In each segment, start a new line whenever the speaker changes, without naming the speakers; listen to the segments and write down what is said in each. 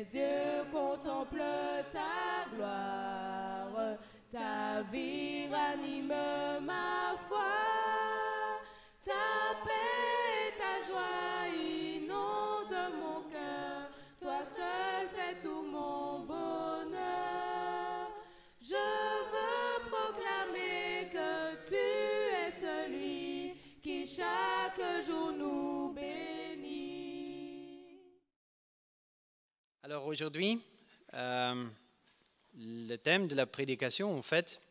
Mes yeux contemplent ta gloire, ta vie ranime ma foi, ta paix et ta joie inondent mon cœur, toi seul fais tout mon bonheur. Je veux proclamer que tu es celui qui chaque jour nous bénit.
Alors aujourd'hui, le thème de la prédication, en fait,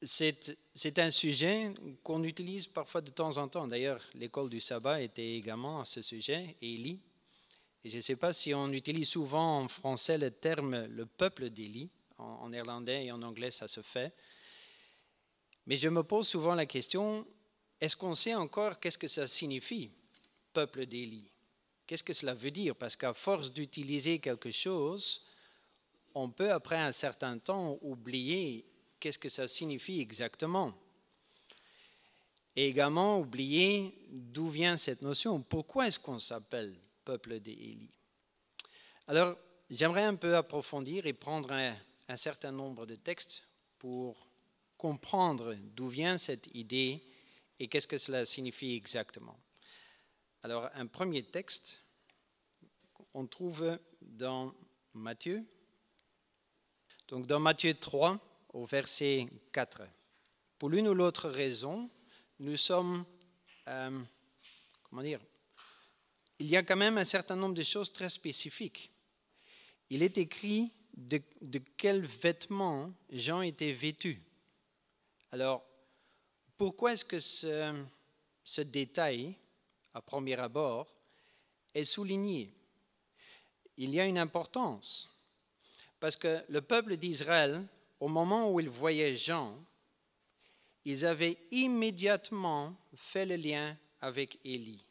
c'est un sujet qu'on utilise parfois de temps en temps. D'ailleurs, l'école du sabbat était également à ce sujet, Élie. Et je ne sais pas si on utilise souvent en français le terme « le peuple d'Élie ». En néerlandais et en anglais, ça se fait. Mais je me pose souvent la question, est-ce qu'on sait encore qu'est-ce que ça signifie, peuple d'Élie ? Qu'est-ce que cela veut dire? Parce qu'à force d'utiliser quelque chose, on peut, après un certain temps, oublier qu'est-ce que ça signifie exactement. Et également oublier d'où vient cette notion. Pourquoi est-ce qu'on s'appelle peuple d'Élie? Alors, j'aimerais un peu approfondir et prendre un certain nombre de textes pour comprendre d'où vient cette idée et qu'est-ce que cela signifie exactement. Alors, un premier texte, on trouve dans Matthieu. Donc, dans Matthieu 3, au verset 4. Pour l'une ou l'autre raison, nous sommes, il y a quand même un certain nombre de choses très spécifiques. Il est écrit de quels vêtements Jean était vêtu. Alors, pourquoi est-ce que ce détail, à premier abord, est souligné? Il y a une importance, parce que le peuple d'Israël, au moment où ils voyaient Jean, ils avaient immédiatement fait le lien avec Élie,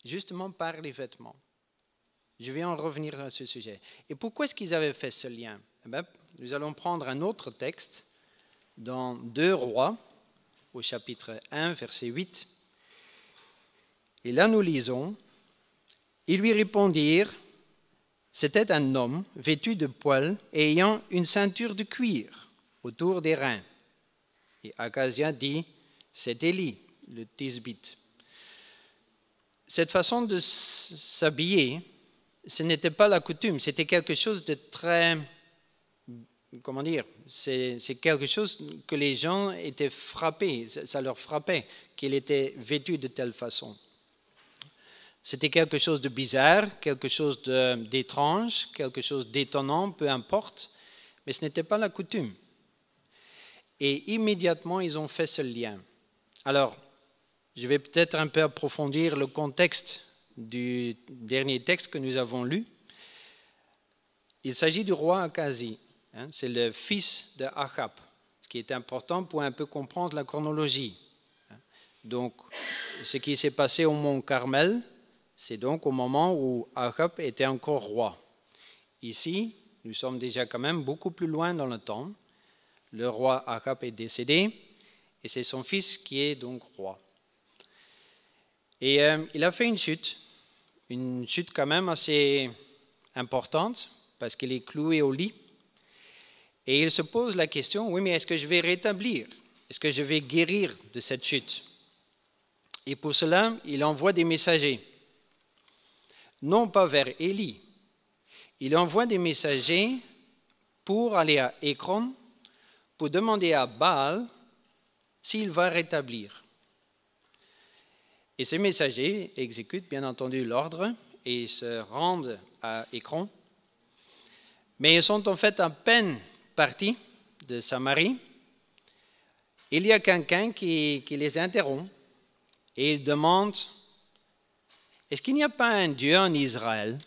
justement par les vêtements. Je vais en revenir à ce sujet. Et pourquoi est-ce qu'ils avaient fait ce lien? Nous allons prendre un autre texte dans 2 Rois, au chapitre 1, verset 8. Et là, nous lisons, « Ils lui répondirent, c'était un homme vêtu de poils et ayant une ceinture de cuir autour des reins. » Et Akazia dit, « C'est Élie, le Tisbite. » Cette façon de s'habiller, ce n'était pas la coutume, c'était quelque chose de très, c'est quelque chose que les gens étaient frappés, ça leur frappait qu'il était vêtu de telle façon. C'était quelque chose de bizarre, quelque chose d'étrange, quelque chose d'étonnant, peu importe, mais ce n'était pas la coutume. Et immédiatement, ils ont fait ce lien. Alors, je vais peut-être un peu approfondir le contexte du dernier texte que nous avons lu. Il s'agit du roi Akazie. C'est le fils de Achab, ce qui est important pour un peu comprendre la chronologie. Donc, ce qui s'est passé au mont Carmel, c'est donc au moment où Achab était encore roi. Ici, nous sommes déjà quand même beaucoup plus loin dans le temps. Le roi Achab est décédé et c'est son fils qui est donc roi. Et il a fait une chute quand même assez importante parce qu'il est cloué au lit. Et il se pose la question, oui, mais est-ce que je vais rétablir? Est-ce que je vais guérir de cette chute? Et pour cela, il envoie des messagers. Non pas vers Élie. Il envoie des messagers pour aller à Écron, pour demander à Baal s'il va rétablir. Et ces messagers exécutent bien entendu l'ordre et se rendent à Écron. Mais ils sont en fait à peine partis de Samarie. Il y a quelqu'un qui les interrompt et il demande, est-ce qu'il n'y a pas un Dieu en Israël?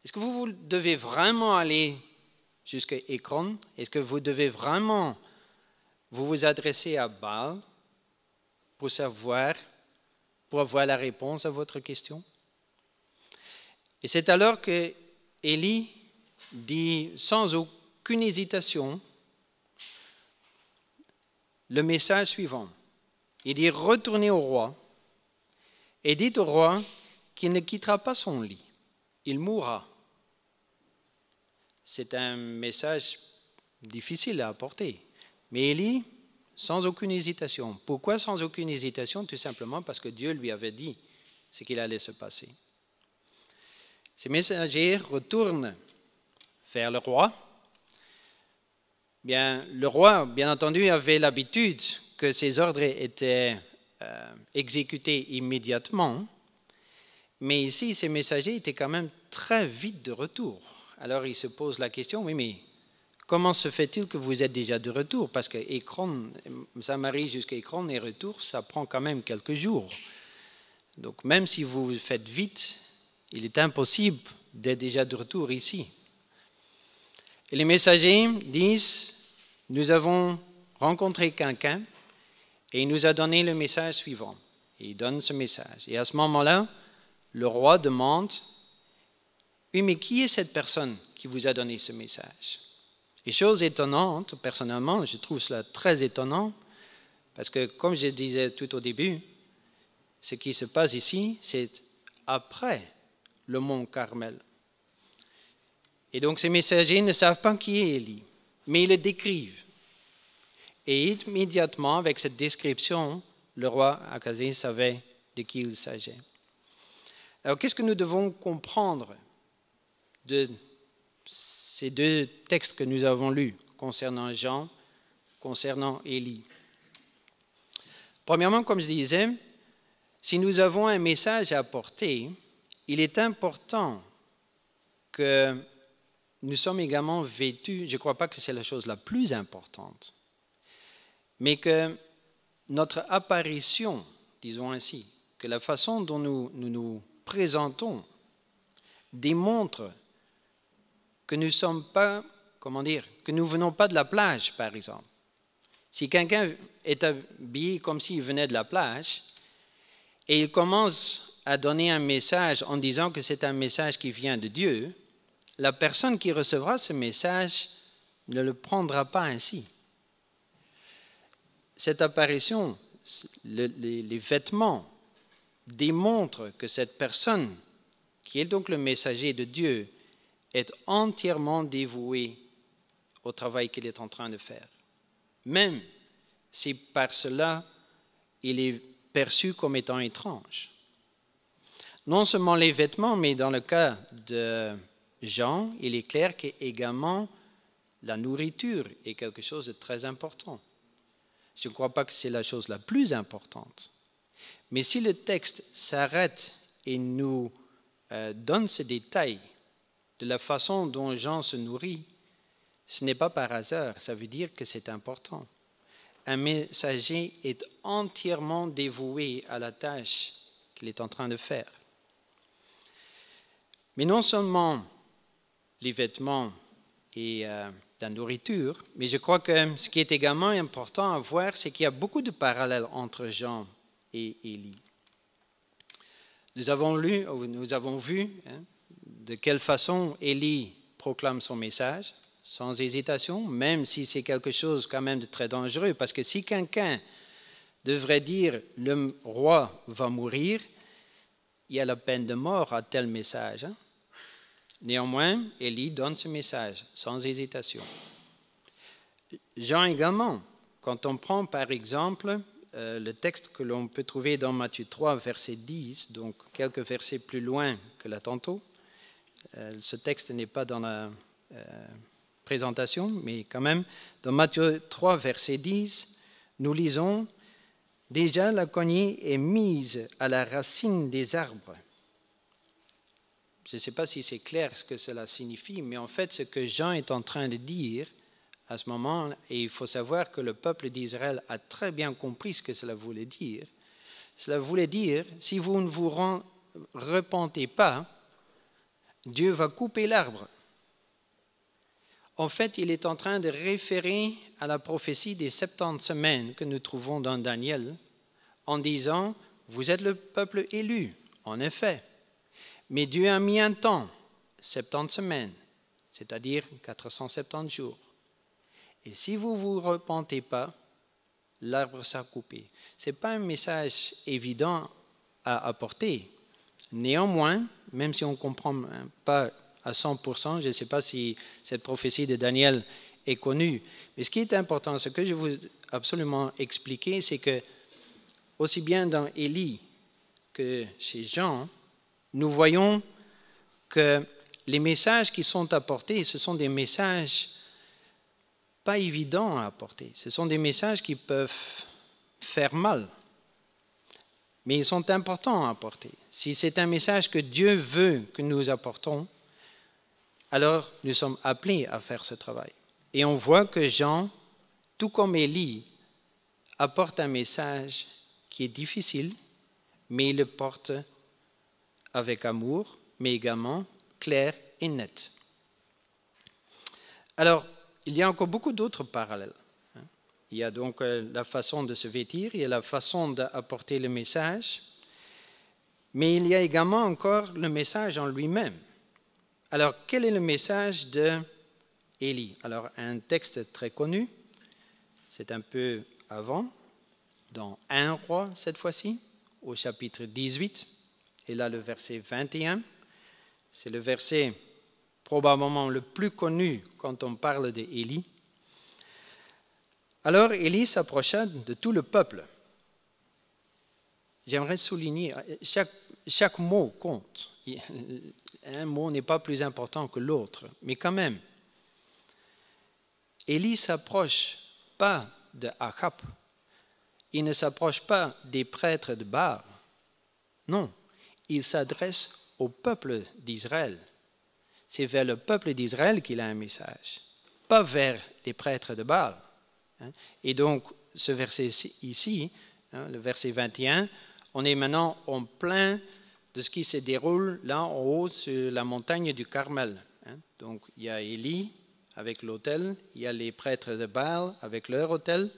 Est-ce que vous devez vraiment aller jusqu'à Écron? Est-ce que vous devez vraiment vous adresser à Baal pour avoir la réponse à votre question? Et c'est alors que Élie dit sans aucune hésitation le message suivant. Il dit, retournez au roi et dites au roi qu'il ne quittera pas son lit. Il mourra. C'est un message difficile à apporter. Mais Élie, sans aucune hésitation. Pourquoi sans aucune hésitation? Tout simplement parce que Dieu lui avait dit ce qu'il allait se passer. Ces messagers retournent vers le roi. Bien, le roi, bien entendu, avait l'habitude que ses ordres étaient exécutés immédiatement. Mais ici, ces messagers étaient quand même très vite de retour. Alors il se pose la question, oui, mais comment se fait-il que vous êtes déjà de retour? Parce que Écron, Samarie jusqu'à Écron et retour, ça prend quand même quelques jours. Donc même si vous faites vite, il est impossible d'être déjà de retour ici. Et les messagers disent, nous avons rencontré quelqu'un et il nous a donné le message suivant. Et il donne ce message. Et à ce moment-là, le roi demande, oui, mais qui est cette personne qui vous a donné ce message? Et chose étonnante, personnellement, je trouve cela très étonnant, parce que comme je disais tout au début, ce qui se passe ici, c'est après le mont Carmel. Et donc ces messagers ne savent pas qui est Élie, mais ils le décrivent. Et immédiatement, avec cette description, le roi Akazé savait de qui il s'agissait. Alors qu'est-ce que nous devons comprendre de ces deux textes que nous avons lus concernant Jean, concernant Élie? Premièrement, comme je disais, si nous avons un message à apporter, il est important que nous sommes également vêtus, je ne crois pas que c'est la chose la plus importante, mais que notre apparition, disons ainsi, que la façon dont nous nous présentons démontre que nous sommes pas, que nous venons pas de la plage, par exemple. Si quelqu'un est habillé comme s'il venait de la plage et il commence à donner un message en disant que c'est un message qui vient de Dieu, la personne qui recevra ce message ne le prendra pas ainsi. Cette apparition, les vêtements démontrent que cette personne, qui est donc le messager de Dieu, est entièrement dévouée au travail qu'il est en train de faire. Même si par cela, il est perçu comme étant étrange. Non seulement les vêtements, mais dans le cas de Jean, il est clair qu'également la nourriture est quelque chose de très important. Je ne crois pas que c'est la chose la plus importante. Mais si le texte s'arrête et nous donne ces détails de la façon dont Jean se nourrit, ce n'est pas par hasard, ça veut dire que c'est important. Un messager est entièrement dévoué à la tâche qu'il est en train de faire. Mais non seulement les vêtements et la nourriture, mais je crois que ce qui est également important à voir, c'est qu'il y a beaucoup de parallèles entre Jean et Élie. Nous avons vu de quelle façon Élie proclame son message, sans hésitation, même si c'est quelque chose quand même de très dangereux, parce que si quelqu'un devrait dire « le roi va mourir », il y a la peine de mort à tel message. Néanmoins, Élie donne ce message, sans hésitation. Jean également, quand on prend par exemple le texte que l'on peut trouver dans Matthieu 3, verset 10, donc quelques versets plus loin que là tantôt, ce texte n'est pas dans la présentation, mais quand même, dans Matthieu 3, verset 10, nous lisons « Déjà la cognée est mise à la racine des arbres ». Je ne sais pas si c'est clair ce que cela signifie, mais en fait, ce que Jean est en train de dire à ce moment, et il faut savoir que le peuple d'Israël a très bien compris ce que cela voulait dire. Cela voulait dire, si vous ne vous repentez pas, Dieu va couper l'arbre. En fait, il est en train de référer à la prophétie des 70 semaines que nous trouvons dans Daniel, en disant, vous êtes le peuple élu, en effet. Mais Dieu a mis un temps, 70 semaines, c'est-à-dire 470 jours. Et si vous ne vous repentez pas, l'arbre sera coupé. Ce n'est pas un message évident à apporter Néanmoins, même si on ne comprend pas à 100%, je ne sais pas si cette prophétie de Daniel est connue, mais ce qui est important, ce que je veux absolument expliquer, c'est que aussi bien dans Élie que chez Jean, nous voyons que les messages qui sont apportés, ce sont des messages pas évidents à apporter. Ce sont des messages qui peuvent faire mal, mais ils sont importants à apporter. Si c'est un message que Dieu veut que nous apportons, alors nous sommes appelés à faire ce travail. Et on voit que Jean, tout comme Élie, apporte un message qui est difficile, mais il le porte avec amour, mais également clair et net. Alors, il y a encore beaucoup d'autres parallèles. Il y a donc la façon de se vêtir, il y a la façon d'apporter le message, mais il y a également encore le message en lui-même. Alors, quel est le message d'Élie? Alors, un texte très connu, c'est un peu avant, dans 1 Roi cette fois-ci, au chapitre 18, et là le verset 21, c'est le verset probablement le plus connu quand on parle d'Élie. Alors Élie s'approcha de tout le peuple. J'aimerais souligner, chaque mot compte. Un mot n'est pas plus important que l'autre, mais quand même. Élie ne s'approche pas de Achab. Il ne s'approche pas des prêtres de Baal. Non, il s'adresse au peuple d'Israël. C'est vers le peuple d'Israël qu'il a un message, pas vers les prêtres de Baal. Et donc, ce verset ici, le verset 21, on est maintenant en plein de ce qui se déroule là en haut sur la montagne du Carmel. Donc, il y a Élie avec l'autel, il y a les prêtres de Baal avec leur autel,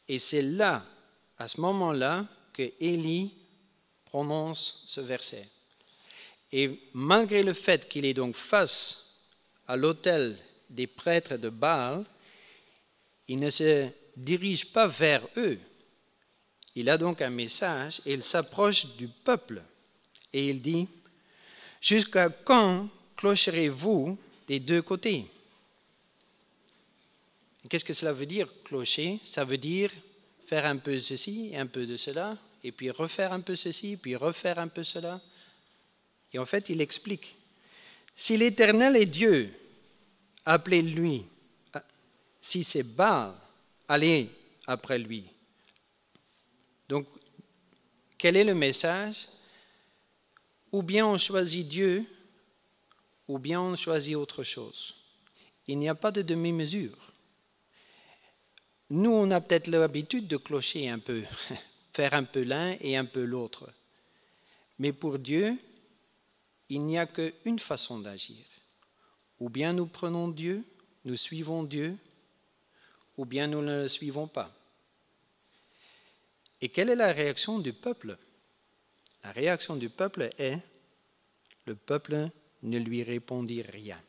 et c'est là, à ce moment-là, que Élie prononce ce verset. Et malgré le fait qu'il est donc face à l'autel des prêtres de Baal, il ne se dirige pas vers eux. Il a donc un message et il s'approche du peuple. Et il dit, « Jusqu'à quand clocherez-vous des deux côtés ?» Qu'est-ce que cela veut dire, clocher? Ça veut dire faire un peu ceci et un peu de cela, et puis refaire un peu ceci, puis refaire un peu cela. Et en fait, il explique, si l'Éternel est Dieu, appelez-lui. Si c'est Baal, allez après lui. Donc, quel est le message? Ou bien on choisit Dieu, ou bien on choisit autre chose. Il n'y a pas de demi-mesure. Nous, on a peut-être l'habitude de clocher un peu, faire un peu l'un et un peu l'autre. Mais pour Dieu, il n'y a qu'une façon d'agir. Ou bien nous prenons Dieu, nous suivons Dieu, ou bien nous ne le suivons pas. Et quelle est la réaction du peuple? La réaction du peuple est, le peuple ne lui répondit rien.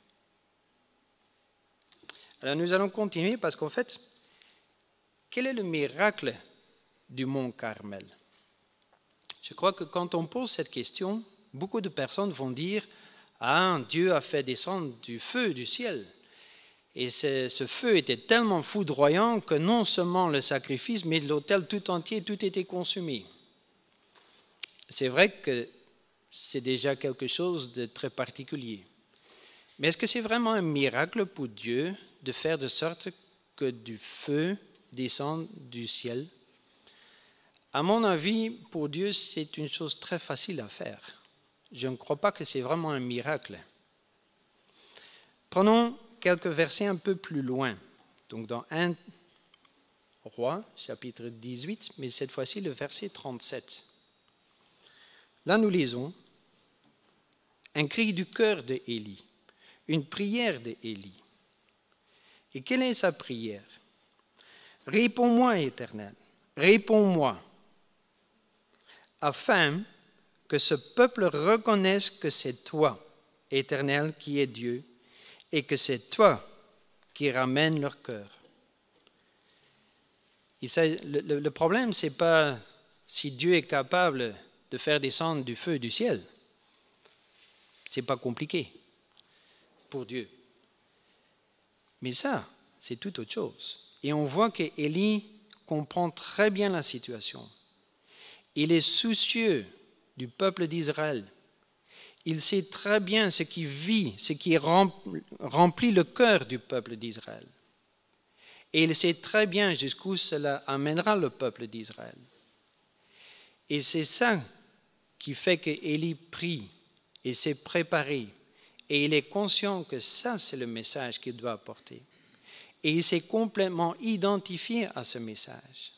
Alors nous allons continuer parce qu'en fait, quel est le miracle du mont Carmel? Je crois que quand on pose cette question, beaucoup de personnes vont dire « Ah, Dieu a fait descendre du feu du ciel ». Et ce feu était tellement foudroyant que non seulement le sacrifice, mais l'autel tout entier, tout était consumé. C'est vrai que c'est déjà quelque chose de très particulier. Mais est-ce que c'est vraiment un miracle pour Dieu de faire de sorte que du feu descende du ciel? À mon avis, pour Dieu, c'est une chose très facile à faire. Je ne crois pas que c'est vraiment un miracle. Prenons quelques versets un peu plus loin. Donc dans 1 Roi, chapitre 18, mais cette fois-ci le verset 37. Là, nous lisons un cri du cœur d'Élie, une prière d'Élie. Et quelle est sa prière? Réponds-moi, Éternel, réponds-moi, afin que ce peuple reconnaisse que c'est toi, Éternel, qui es Dieu, et que c'est toi qui ramènes leur cœur. Le problème, ce n'est pas si Dieu est capable de faire descendre du feu du ciel. Ce n'est pas compliqué pour Dieu. Mais ça, c'est tout autre chose. Et on voit qu'Élie comprend très bien la situation. Il est soucieux du peuple d'Israël. Il sait très bien ce qui vit, ce qui remplit le cœur du peuple d'Israël. Et il sait très bien jusqu'où cela amènera le peuple d'Israël. Et c'est ça qui fait qu'Élie prie et s'est préparé. Et il est conscient que ça, c'est le message qu'il doit apporter. Et il s'est complètement identifié à ce message.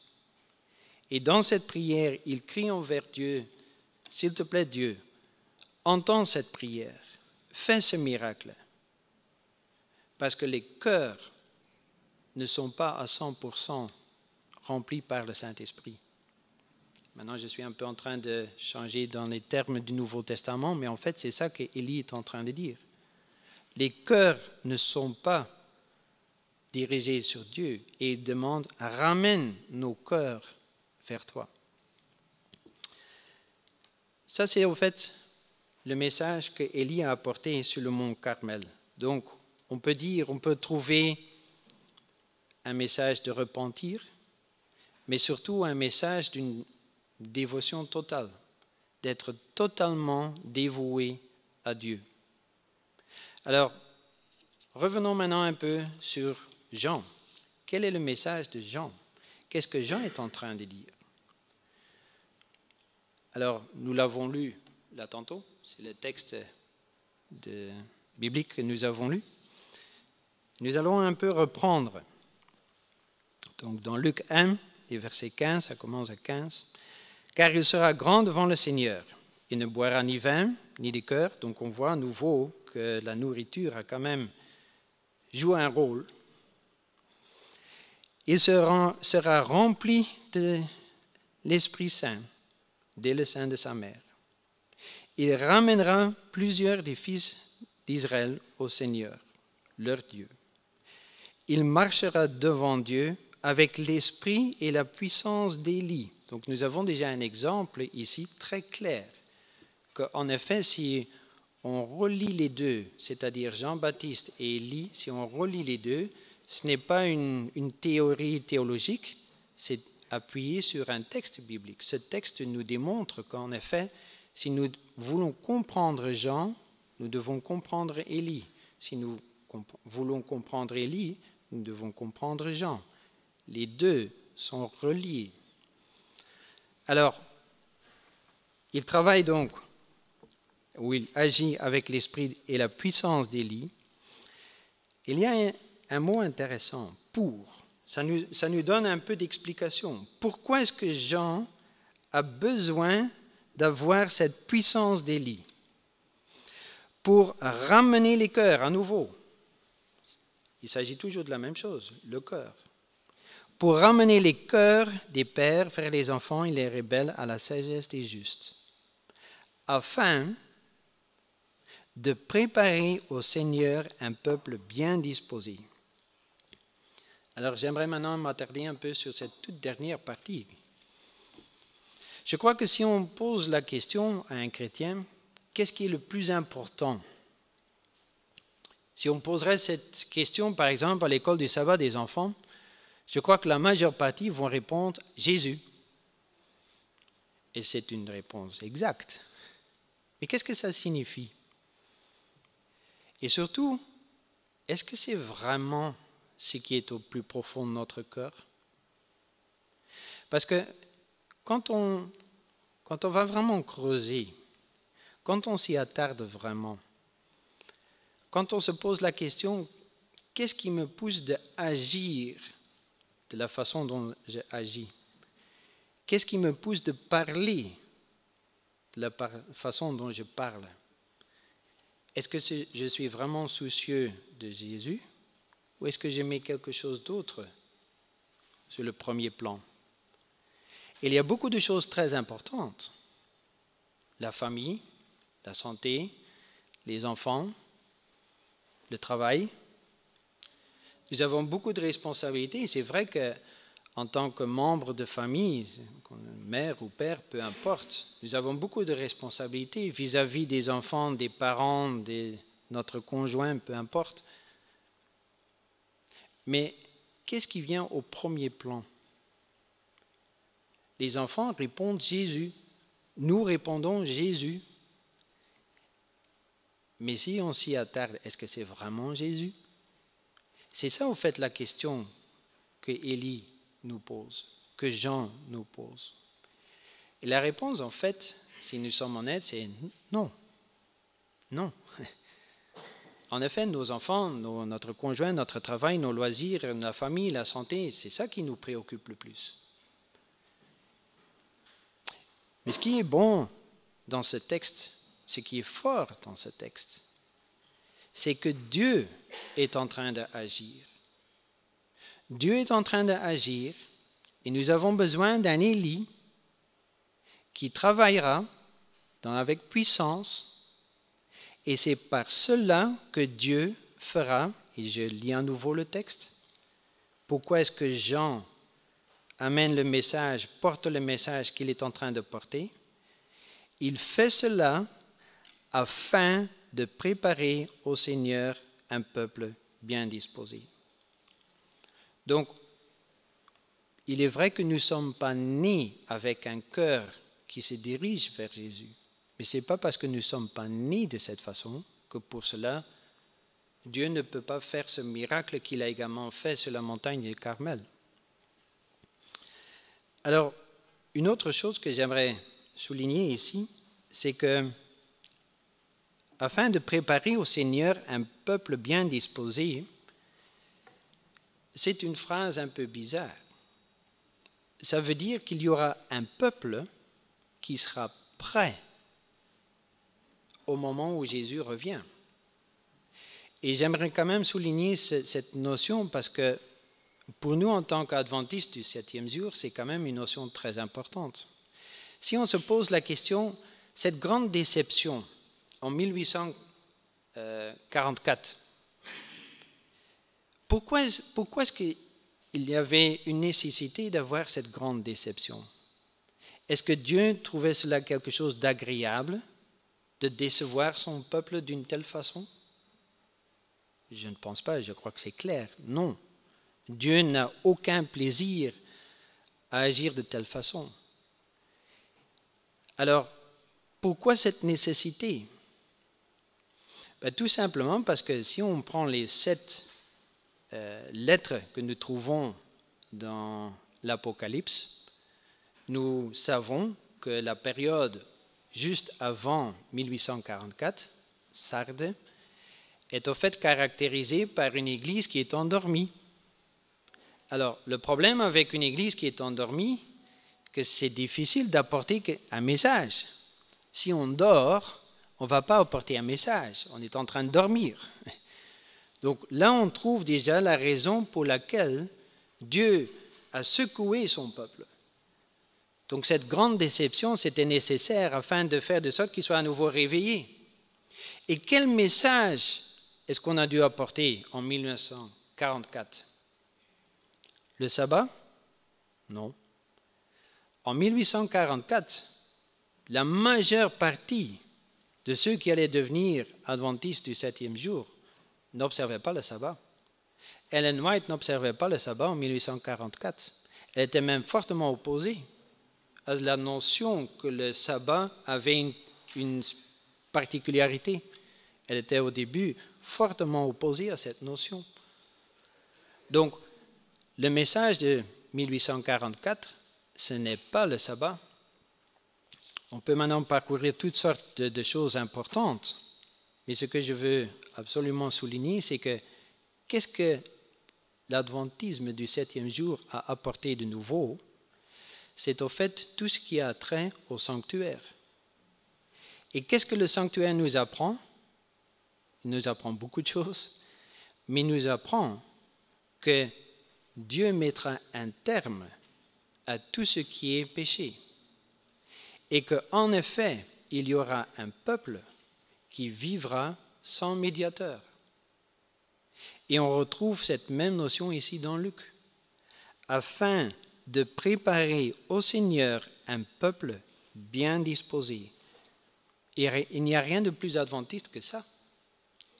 Et dans cette prière, il crie envers Dieu, « S'il te plaît, Dieu, entends cette prière, fais ce miracle. » Parce que les cœurs ne sont pas à 100% remplis par le Saint-Esprit. Maintenant, je suis un peu en train de changer dans les termes du Nouveau Testament, mais en fait, c'est ça qu'Élie est en train de dire. Les cœurs ne sont pas dirigés sur Dieu et il demande « Ramène nos cœurs vers toi ». Ça, c'est en fait le message qu'Élie a apporté sur le mont Carmel. Donc, on peut trouver un message de repentir, mais surtout un message d'une dévotion totale, d'être totalement dévoué à Dieu. Alors, revenons maintenant un peu sur Jean. Quel est le message de Jean? Qu'est-ce que Jean est en train de dire? Alors, nous l'avons lu là tantôt, c'est le texte biblique que nous avons lu. Nous allons un peu reprendre. Donc, dans Luc 1, les versets 15, ça commence à 15. « Car il sera grand devant le Seigneur. Il ne boira ni vin, ni liqueur. » Donc, on voit à nouveau que la nourriture a quand même joué un rôle. Il sera rempli de l'Esprit Saint dès le sein de sa mère. Il ramènera plusieurs des fils d'Israël au Seigneur, leur Dieu. Il marchera devant Dieu avec l'esprit et la puissance d'Élie. Donc nous avons déjà un exemple ici très clair, qu'en effet, si on relie les deux, c'est-à-dire Jean-Baptiste et Élie, si on relie les deux, ce n'est pas une théorie théologique, c'est appuyé sur un texte biblique. Ce texte nous démontre qu'en effet, si nous voulons comprendre Jean, nous devons comprendre Élie. Si nous voulons comprendre Élie, nous devons comprendre Jean. Les deux sont reliés. Alors, il travaille donc, ou il agit avec l'esprit et la puissance d'Élie. Il y a un mot intéressant, pour. Ça nous donne un peu d'explication. Pourquoi est-ce que Jean a besoin d'avoir cette puissance d'Élie? Pour ramener les cœurs à nouveau. Il s'agit toujours de la même chose, le cœur. Pour ramener les cœurs des pères vers les enfants et les rebelles à la sagesse des justes, afin de préparer au Seigneur un peuple bien disposé. Alors j'aimerais maintenant m'attarder un peu sur cette toute dernière partie. Je crois que si on pose la question à un chrétien, qu'est-ce qui est le plus important? Si on poserait cette question, par exemple, à l'école du sabbat des enfants, je crois que la majeure partie vont répondre « Jésus ». Et c'est une réponse exacte. Mais qu'est-ce que ça signifie? Et surtout, est-ce que c'est vraiment ce qui est au plus profond de notre cœur? Parce que quand on va vraiment creuser, quand on s'y attarde vraiment, quand on se pose la question, qu'est-ce qui me pousse d'agir de la façon dont j'agis? Qu'est-ce qui me pousse de parler de la façon dont je parle? Est-ce que je suis vraiment soucieux de Jésus ou est-ce que je mets quelque chose d'autre sur le premier plan? Il y a beaucoup de choses très importantes. La famille, la santé, les enfants, le travail. Nous avons beaucoup de responsabilités et c'est vrai en tant que membre de famille, mère ou père, peu importe, nous avons beaucoup de responsabilités vis-à-vis des enfants, des parents, de notre conjoint, peu importe. Mais qu'est-ce qui vient au premier plan? Les enfants répondent Jésus. Nous répondons Jésus. Mais si on s'y attarde, est-ce que c'est vraiment Jésus? C'est ça, en fait, la question que Élie nous pose, que Jean nous pose. Et la réponse, en fait, si nous sommes honnêtes, c'est non. Non. En effet, nos enfants, notre conjoint, notre travail, nos loisirs, la famille, la santé, c'est ça qui nous préoccupe le plus. Mais ce qui est bon dans ce texte, ce qui est fort dans ce texte, c'est que Dieu est en train d'agir. Dieu est en train d'agir et nous avons besoin d'un Élie qui travaillera avec puissance et c'est par cela que Dieu fera, et je lis à nouveau le texte, pourquoi est-ce que Jean amène le message, porte le message qu'il est en train de porter? Il fait cela afin de préparer au Seigneur un peuple bien disposé. Donc, il est vrai que nous ne sommes pas nés avec un cœur qui se dirige vers Jésus. Mais ce n'est pas parce que nous ne sommes pas nés de cette façon que pour cela, Dieu ne peut pas faire ce miracle qu'il a également fait sur la montagne du Carmel. Alors, une autre chose que j'aimerais souligner ici, c'est que, afin de préparer au Seigneur un peuple bien disposé, c'est une phrase un peu bizarre. Ça veut dire qu'il y aura un peuple qui sera prêt au moment où Jésus revient. Et j'aimerais quand même souligner cette notion parce que pour nous, en tant qu'adventistes du 7e jour, c'est quand même une notion très importante. Si on se pose la question, cette grande déception en 1844, pourquoi est-ce qu'il y avait une nécessité d'avoir cette grande déception? Est-ce que Dieu trouvait cela quelque chose d'agréable, de décevoir son peuple d'une telle façon? Je ne pense pas, je crois que c'est clair. Non, Dieu n'a aucun plaisir à agir de telle façon. Alors, pourquoi cette nécessité? Tout simplement parce que si on prend les 7 lettres que nous trouvons dans l'Apocalypse, nous savons que la période juste avant 1844, Sardes, est au fait caractérisée par une église qui est endormie. Alors, le problème avec une église qui est endormie, que c'est difficile d'apporter un message. Si on dort, on ne va pas apporter un message, on est en train de dormir. Donc là, on trouve déjà la raison pour laquelle Dieu a secoué son peuple. Donc cette grande déception, c'était nécessaire afin de faire de sorte qu'il soit à nouveau réveillé. Et quel message est-ce qu'on a dû apporter en 1944? Le sabbat? Non. En 1844, la majeure partie de ceux qui allaient devenir adventistes du 7e jour n'observaient pas le sabbat. Ellen White n'observait pas le sabbat en 1844. Elle était même fortement opposée à la notion que le sabbat avait une particularité. Elle était au début fortement opposée à cette notion. Donc, le message de 1844, ce n'est pas le sabbat. On peut maintenant parcourir toutes sortes de choses importantes, mais ce que je veux absolument souligner, c'est que qu'est-ce que l'adventisme du 7e jour a apporté de nouveau? C'est au fait tout ce qui a trait au sanctuaire. Et qu'est-ce que le sanctuaire nous apprend? Il nous apprend beaucoup de choses, mais il nous apprend que Dieu mettra un terme à tout ce qui est péché. Et qu'en effet, il y aura un peuple qui vivra sans médiateur. Et on retrouve cette même notion ici dans Luc. afin de préparer au Seigneur un peuple bien disposé. Et il n'y a rien de plus adventiste que ça.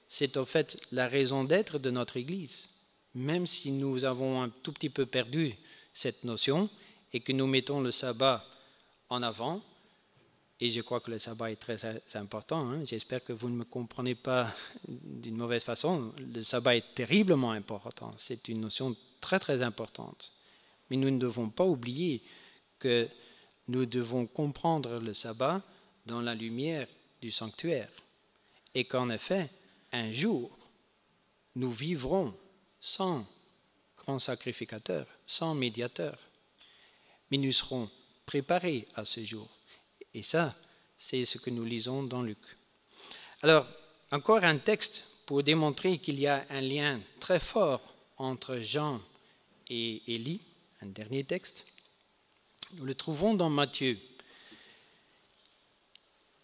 C'est en fait la raison d'être de notre Église. Même si nous avons un tout petit peu perdu cette notion et que nous mettons le sabbat en avant, et je crois que le sabbat est très important, hein. J'espère que vous ne me comprenez pas d'une mauvaise façon, le sabbat est terriblement important, c'est une notion très très importante. Mais nous ne devons pas oublier que nous devons comprendre le sabbat dans la lumière du sanctuaire et qu'en effet, un jour, nous vivrons sans grand sacrificateur, sans médiateur, mais nous serons préparés à ce jour. Et ça, c'est ce que nous lisons dans Luc. Alors, encore un texte pour démontrer qu'il y a un lien très fort entre Jean et Élie, un dernier texte. Nous le trouvons dans Matthieu.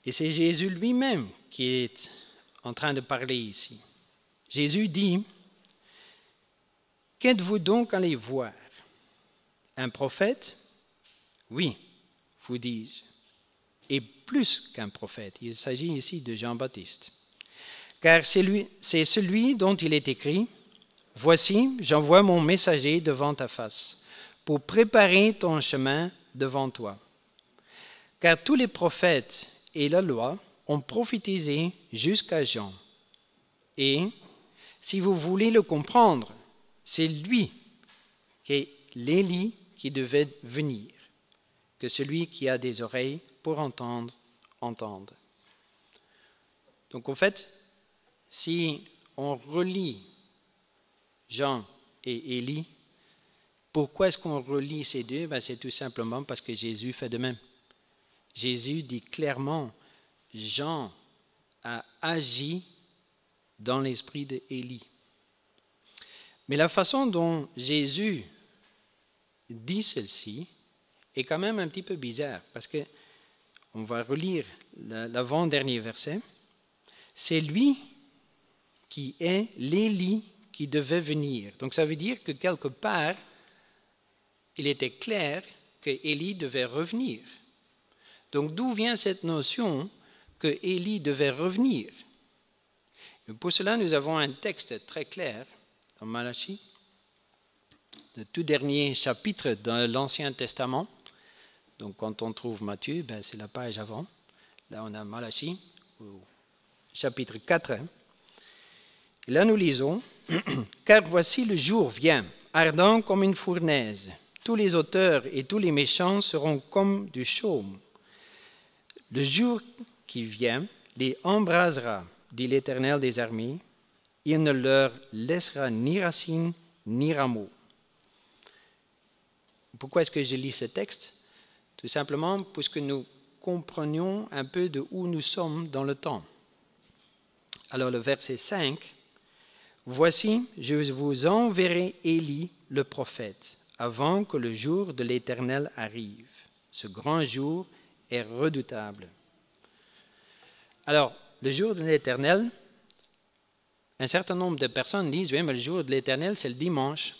Et c'est Jésus lui-même qui est en train de parler ici. Jésus dit, « Qu'êtes-vous donc allés voir? Un prophète? Oui, vous dis-je. Et plus qu'un prophète. Il s'agit ici de Jean-Baptiste. Car c'est celui dont il est écrit, « Voici, j'envoie mon messager devant ta face, pour préparer ton chemin devant toi. » Car tous les prophètes et la loi ont prophétisé jusqu'à Jean. Et, si vous voulez le comprendre, c'est lui qui est l'Élie qui devait venir, que celui qui a des oreilles pour entendre, entende. Donc en fait, si on relit Jean et Élie, pourquoi est-ce qu'on relit ces deux? C'est tout simplement parce que Jésus fait de même. Jésus dit clairement, Jean a agi dans l'esprit d'Élie. Mais la façon dont Jésus dit celle-ci est quand même un petit peu bizarre, parce que on va relire l'avant-dernier verset. C'est lui qui est l'Élie qui devait venir. Donc ça veut dire que quelque part, il était clair que Élie devait revenir. Donc d'où vient cette notion que Élie devait revenir? Et pour cela, nous avons un texte très clair dans Malachie, le tout dernier chapitre dans l'Ancien Testament. Donc quand on trouve Matthieu, c'est la page avant. Là, on a Malachie, chapitre 4. Et là, nous lisons, « Car voici le jour vient, ardent comme une fournaise. Tous les auteurs et tous les méchants seront comme du chaume. Le jour qui vient les embrasera, dit l'Éternel des armées. Il ne leur laissera ni racine ni rameau. » Pourquoi est-ce que je lis ce texte? Tout simplement pour que nous comprenions un peu de où nous sommes dans le temps. Alors le verset 5, « Voici, je vous enverrai Élie le prophète, avant que le jour de l'Éternel arrive. Ce grand jour est redoutable. » Alors, le jour de l'Éternel, un certain nombre de personnes disent, oui, mais le jour de l'Éternel, c'est le dimanche.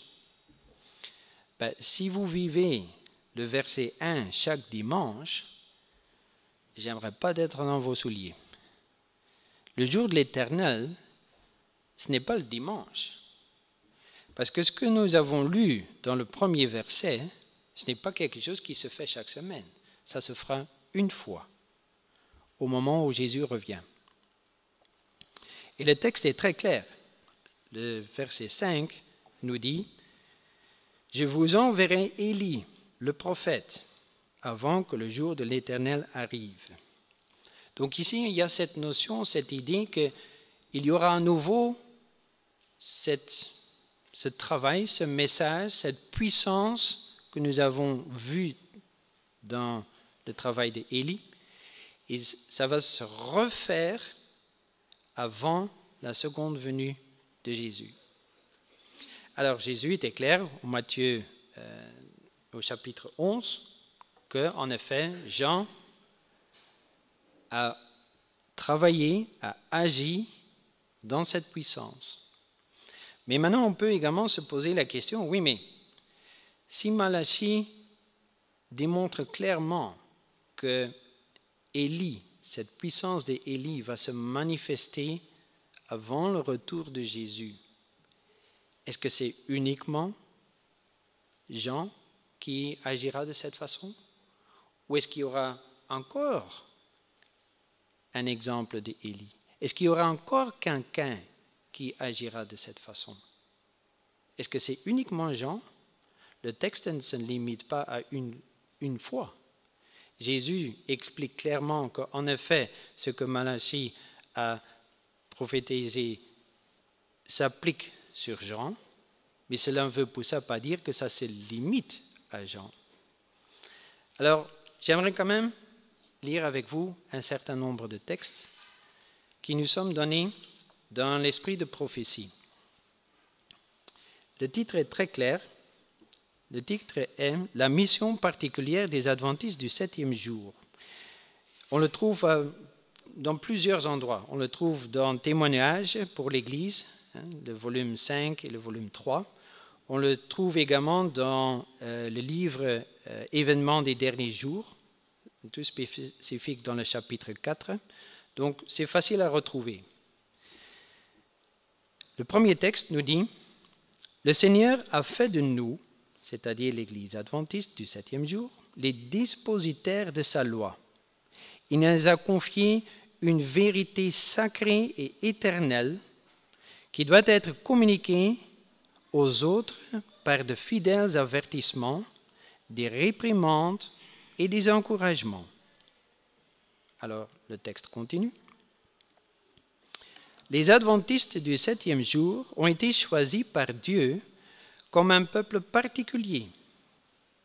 Si vous vivez le verset 1 chaque dimanche, j'aimerais pas être dans vos souliers. Le jour de l'Éternel, ce n'est pas le dimanche. Parce que ce que nous avons lu dans le premier verset, ce n'est pas quelque chose qui se fait chaque semaine. Ça se fera une fois, au moment où Jésus revient. Et le texte est très clair. Le verset 5 nous dit, « Je vous enverrai Élie, le prophète, avant que le jour de l'Éternel arrive. » Donc ici, il y a cette notion, cette idée qu'il y aura à nouveau ce travail, ce message, cette puissance que nous avons vue dans le travail d'Élie. Et ça va se refaire avant la seconde venue de Jésus. Alors Jésus était clair au Matthieu au chapitre 11 que, en effet, Jean a travaillé, a agi dans cette puissance. Mais maintenant, on peut également se poser la question, oui, mais Si Malachie démontre clairement que Élie, cette puissance d'Élie va se manifester avant le retour de Jésus, est-ce que c'est uniquement Jean qui agira de cette façon? Ou est-ce qu'il y aura encore un exemple d'Élie? Est-ce qu'il y aura encore quelqu'un qui agira de cette façon? Est-ce que c'est uniquement Jean? Le texte ne se limite pas à une fois. Jésus explique clairement qu'en effet, ce que Malachie a prophétisé s'applique sur Jean, mais cela ne veut pour ça pas dire que ça se limite à Jean. Alors, j'aimerais quand même lire avec vous un certain nombre de textes qui nous sont donnés dans l'esprit de prophétie. Le titre est très clair. Le titre est « La mission particulière des adventistes du 7e jour ». On le trouve dans plusieurs endroits. On le trouve dans Témoignages pour l'Église, le volume 5 et le volume 3. On le trouve également dans le livre Événements des derniers jours, tout spécifique dans le chapitre 4. Donc, c'est facile à retrouver. Le premier texte nous dit « Le Seigneur a fait de nous, c'est-à-dire l'Église adventiste du 7e jour, les dispositaires de sa loi. Il nous a confié une vérité sacrée et éternelle qui doit être communiquée aux autres par de fidèles avertissements, des réprimandes et des encouragements. » Alors, le texte continue. Les adventistes du 7e jour ont été choisis par Dieu comme un peuple particulier,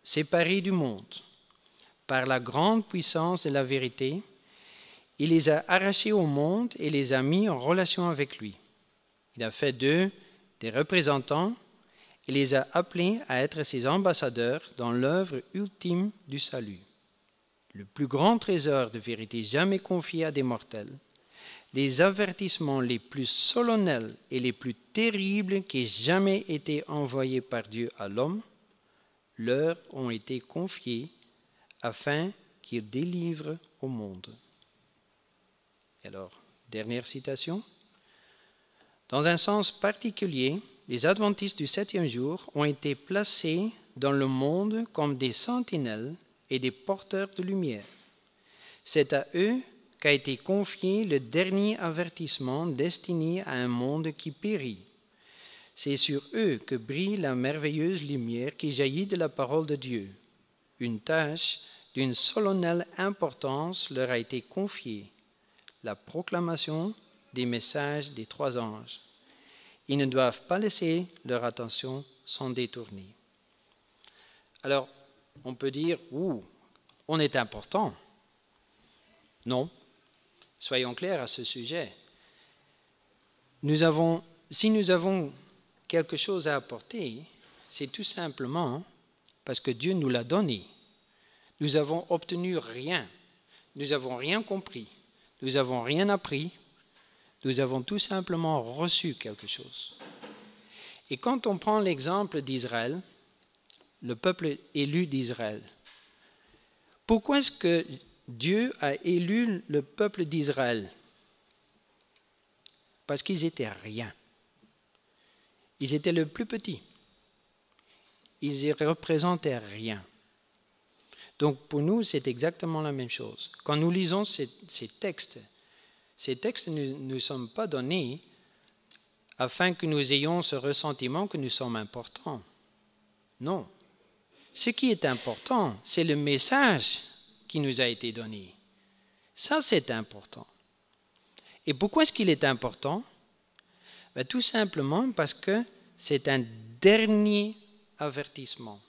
séparé du monde. Par la grande puissance de la vérité, il les a arrachés au monde et les a mis en relation avec lui. Il a fait d'eux des représentants et les a appelés à être ses ambassadeurs dans l'œuvre ultime du salut. Le plus grand trésor de vérité jamais confié à des mortels, les avertissements les plus solennels et les plus terribles qui aient jamais été envoyés par Dieu à l'homme, leur ont été confiés afin qu'ils délivrent au monde. Et alors, dernière citation. Dans un sens particulier, les adventistes du 7e jour ont été placés dans le monde comme des sentinelles et des porteurs de lumière. C'est à eux qu'a été confié le dernier avertissement destiné à un monde qui périt. C'est sur eux que brille la merveilleuse lumière qui jaillit de la parole de Dieu. Une tâche d'une solennelle importance leur a été confiée, la proclamation des messages des 3 anges. Ils ne doivent pas laisser leur attention s'en détourner. Alors, on peut dire, on est important. Non, soyons clairs à ce sujet. Si nous avons quelque chose à apporter, c'est tout simplement parce que Dieu nous l'a donné. Nous n'avons obtenu rien, nous n'avons rien compris, nous n'avons rien appris, nous avons tout simplement reçu quelque chose. Et quand on prend l'exemple d'Israël, le peuple élu d'Israël, pourquoi est-ce que Dieu a élu le peuple d'Israël? Parce qu'ils étaient rien. Ils étaient le plus petit. Ils ne représentaient rien. Donc pour nous, c'est exactement la même chose. Quand nous lisons ces textes ne nous sont pas donnés afin que nous ayons ce ressentiment que nous sommes importants. Non. Ce qui est important, c'est le message qui nous a été donné. Ça, c'est important. Et pourquoi est-ce qu'il est important? Tout simplement parce que c'est un dernier avertissement.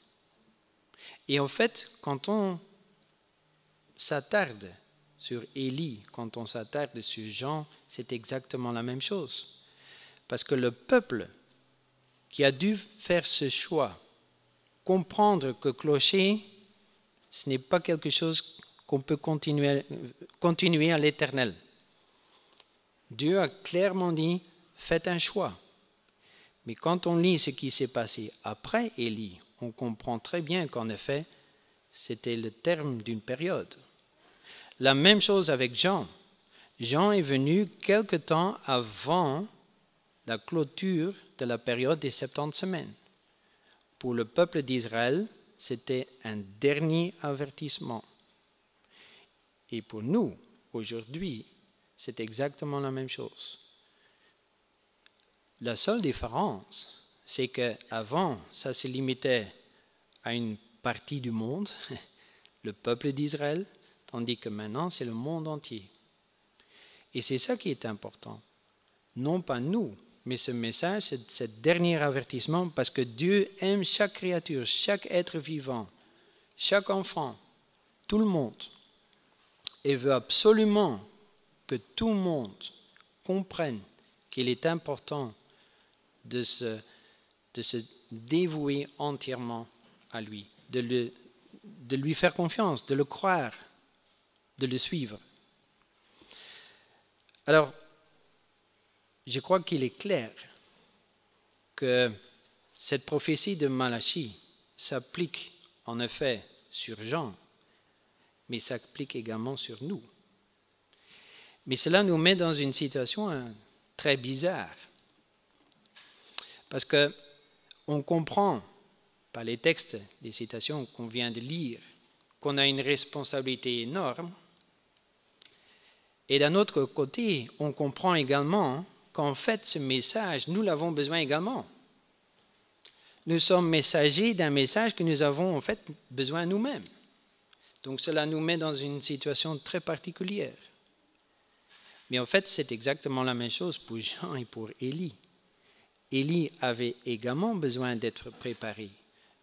Et en fait, quand on s'attarde sur Élie, quand on s'attarde sur Jean, c'est exactement la même chose. Parce que le peuple qui a dû faire ce choix, comprendre que clocher, ce n'est pas quelque chose qu'on peut continuer à l'éternel. Dieu a clairement dit, faites un choix. Mais quand on lit ce qui s'est passé après Élie, on comprend très bien qu'en effet, c'était le terme d'une période. La même chose avec Jean. Jean est venu quelque temps avant la clôture de la période des 70 semaines. Pour le peuple d'Israël, c'était un dernier avertissement. Et pour nous, aujourd'hui, c'est exactement la même chose. La seule différence, c'est qu'avant, ça se limitait à une partie du monde, le peuple d'Israël, tandis que maintenant, c'est le monde entier. Et c'est ça qui est important. Non pas nous, mais ce message, c'est ce dernier avertissement, parce que Dieu aime chaque créature, chaque être vivant, chaque enfant, tout le monde, et veut absolument que tout le monde comprenne qu'il est important de se dévouer entièrement à lui, de lui faire confiance, de le croire, de le suivre. Alors, je crois qu'il est clair que cette prophétie de Malachie s'applique en effet sur Jean, mais s'applique également sur nous. Mais cela nous met dans une situation très bizarre, parce qu'on comprend par les textes, les citations qu'on vient de lire, qu'on a une responsabilité énorme, et d'un autre côté, on comprend également qu'en fait, ce message, nous l'avons besoin également. Nous sommes messagers d'un message que nous avons en fait besoin nous-mêmes. Donc cela nous met dans une situation très particulière. Mais en fait, c'est exactement la même chose pour Jean et pour Élie. Élie avait également besoin d'être préparé.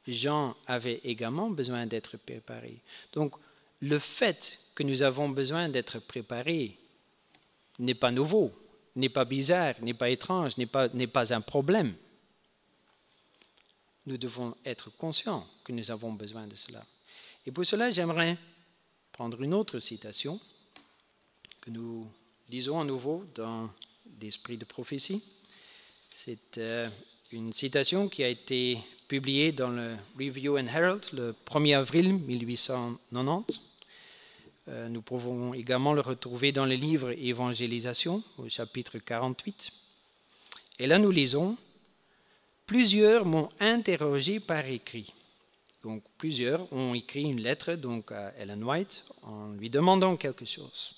Jean avait également besoin d'être préparé. Donc, le fait que nous avons besoin d'être préparés n'est pas nouveau, n'est pas bizarre, n'est pas étrange, n'est pas un problème. Nous devons être conscients que nous avons besoin de cela. Et pour cela, j'aimerais prendre une autre citation que nous lisons à nouveau dans l'Esprit de prophétie. C'est une citation qui a été publiée dans le Review and Herald le 1er avril 1890. Nous pouvons également le retrouver dans le livre Évangélisation, au chapitre 48. Et là, nous lisons « Plusieurs m'ont interrogé par écrit ». Donc, plusieurs ont écrit une lettre donc, à Ellen White en lui demandant quelque chose.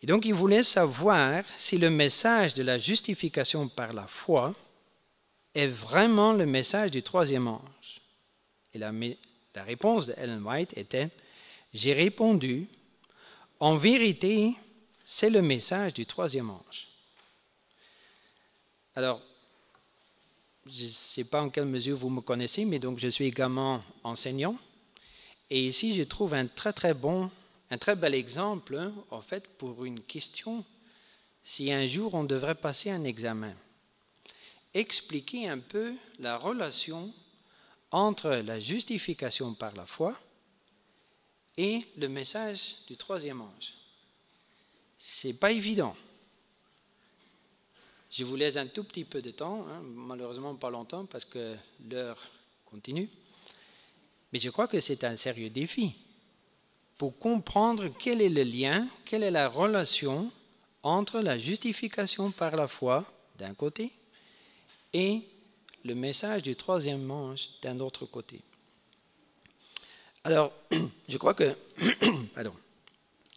Et donc, ils voulaient savoir si le message de la justification par la foi est vraiment le message du troisième ange. Et la réponse de Ellen White était « J'ai répondu, en vérité, c'est le message du troisième ange. » Alors, je ne sais pas en quelle mesure vous me connaissez, mais donc je suis également enseignant. Et ici, je trouve un très bel exemple, en fait, pour une question, si un jour on devrait passer un examen. Expliquer un peu la relation entre la justification par la foi et le message du troisième ange. Ce n'est pas évident. Je vous laisse un tout petit peu de temps, malheureusement pas longtemps parce que l'heure continue. Mais je crois que c'est un sérieux défi pour comprendre quel est le lien, quelle est la relation entre la justification par la foi d'un côté et le message du troisième ange d'un autre côté. Alors, je crois que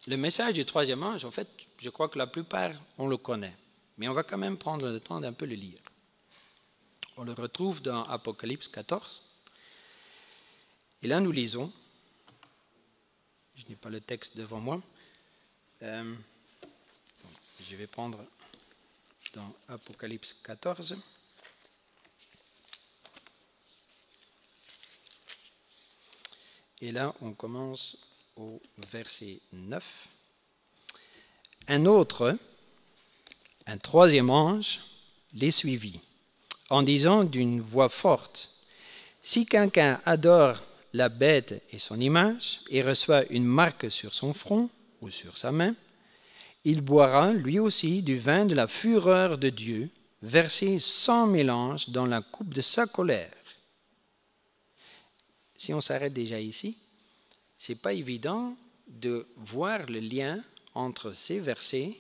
le message du troisième ange, en fait, je crois que la plupart, on le connaît. Mais on va quand même prendre le temps d'un peu le lire. On le retrouve dans Apocalypse 14. Et là, nous lisons, je n'ai pas le texte devant moi, je vais prendre dans Apocalypse 14. Et là, on commence au verset 9. Un troisième ange les suivit, en disant d'une voix forte, « Si quelqu'un adore la bête et son image, et reçoit une marque sur son front ou sur sa main, il boira lui aussi du vin de la fureur de Dieu, versé sans mélange dans la coupe de sa colère. si on s'arrête déjà ici, ce n'est pas évident de voir le lien entre ces versets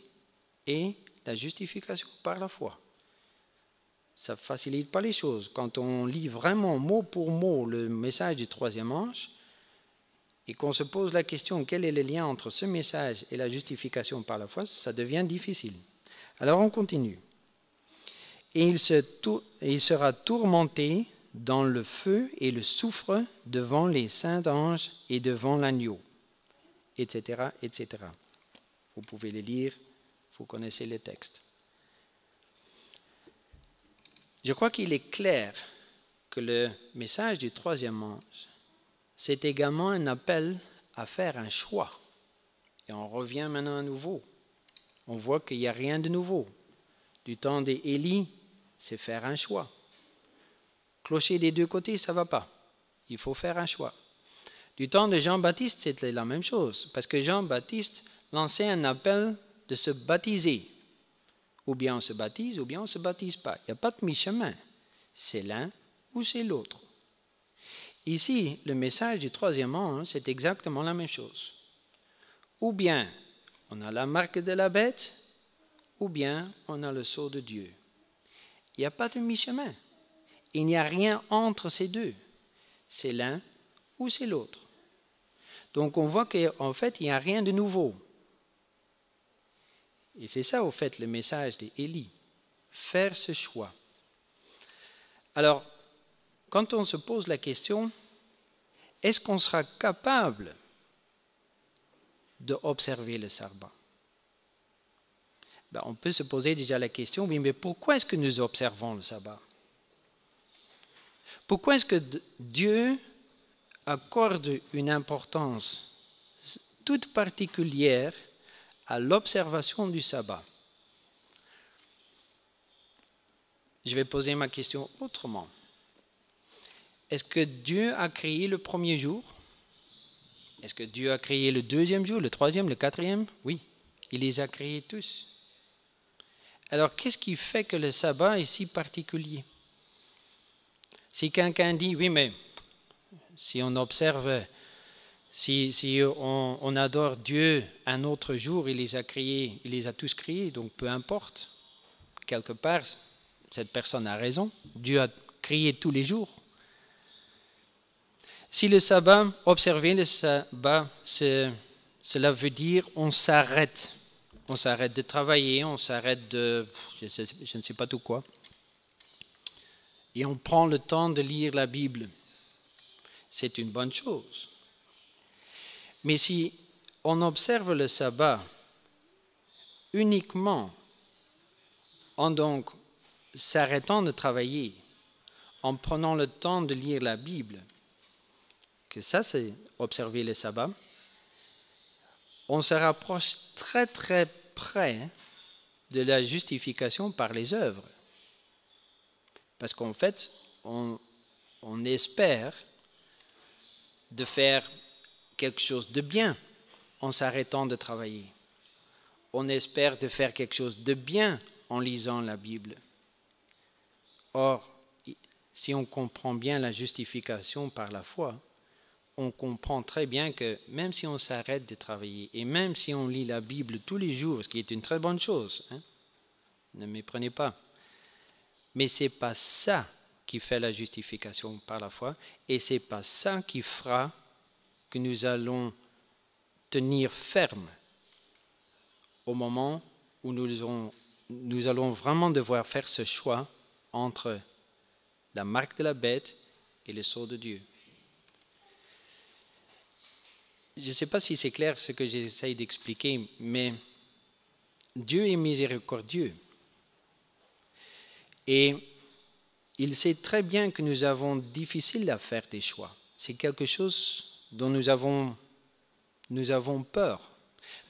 et la justification par la foi. Ça ne facilite pas les choses. Quand on lit vraiment mot pour mot le message du troisième ange et qu'on se pose la question quel est le lien entre ce message et la justification par la foi, ça devient difficile. Alors on continue. Et il sera tourmenté dans le feu et le soufre devant les saints anges et devant l'agneau, etc., etc. Vous pouvez les lire, vous connaissez les textes. Je crois qu'il est clair que le message du troisième ange, c'est également un appel à faire un choix. Et on revient maintenant à nouveau. On voit qu'il n'y a rien de nouveau. Du temps d'Élie, c'est faire un choix. Clocher des deux côtés, ça ne va pas. Il faut faire un choix. Du temps de Jean-Baptiste, c'était la même chose, parce que Jean-Baptiste lançait un appel de se baptiser. Ou bien on se baptise, ou bien on ne se baptise pas. Il n'y a pas de mi-chemin. C'est l'un ou c'est l'autre. Ici, le message du troisième ange, c'est exactement la même chose. Ou bien on a la marque de la bête, ou bien on a le sceau de Dieu. Il n'y a pas de mi-chemin. Il n'y a rien entre ces deux. C'est l'un ou c'est l'autre. Donc on voit qu'en fait, il n'y a rien de nouveau. Et c'est ça, au fait, le message d'Élie. Faire ce choix. Alors, quand on se pose la question, est-ce qu'on sera capable d'observer le sabbat? On peut se poser déjà la question, oui, mais pourquoi est-ce que nous observons le sabbat? Pourquoi est-ce que Dieu accorde une importance toute particulière à l'observation du sabbat? Je vais poser ma question autrement. Est-ce que Dieu a créé le premier jour? Est-ce que Dieu a créé le deuxième jour, le troisième, le quatrième? Oui, il les a créés tous. Alors, qu'est-ce qui fait que le sabbat est si particulier? Si quelqu'un dit, oui, mais si on observe, si on adore Dieu un autre jour, il les a créés, il les a tous créés, donc peu importe. Quelque part, cette personne a raison. Dieu a créé tous les jours. Si le sabbat, observer le sabbat, cela veut dire on s'arrête. On s'arrête de travailler, on s'arrête de, je ne sais pas tout quoi. Et on prend le temps de lire la Bible. C'est une bonne chose. Mais si on observe le sabbat uniquement en donc s'arrêtant de travailler, en prenant le temps de lire la Bible, que ça c'est observer le sabbat, on se rapproche très très près de la justification par les œuvres. Parce qu'en fait, on espère de faire quelque chose de bien en s'arrêtant de travailler. On espère de faire quelque chose de bien en lisant la Bible. Or, si on comprend bien la justification par la foi, on comprend très bien que même si on s'arrête de travailler et même si on lit la Bible tous les jours, ce qui est une très bonne chose, ne me méprenez pas, mais ce n'est pas ça qui fait la justification par la foi et ce n'est pas ça qui fera que nous allons tenir ferme au moment où nous allons vraiment devoir faire ce choix entre la marque de la bête et le sceau de Dieu. Je ne sais pas si c'est clair ce que j'essaie d'expliquer, mais Dieu est miséricordieux. Et il sait très bien que nous avons difficile à faire des choix. C'est quelque chose dont nous avons peur.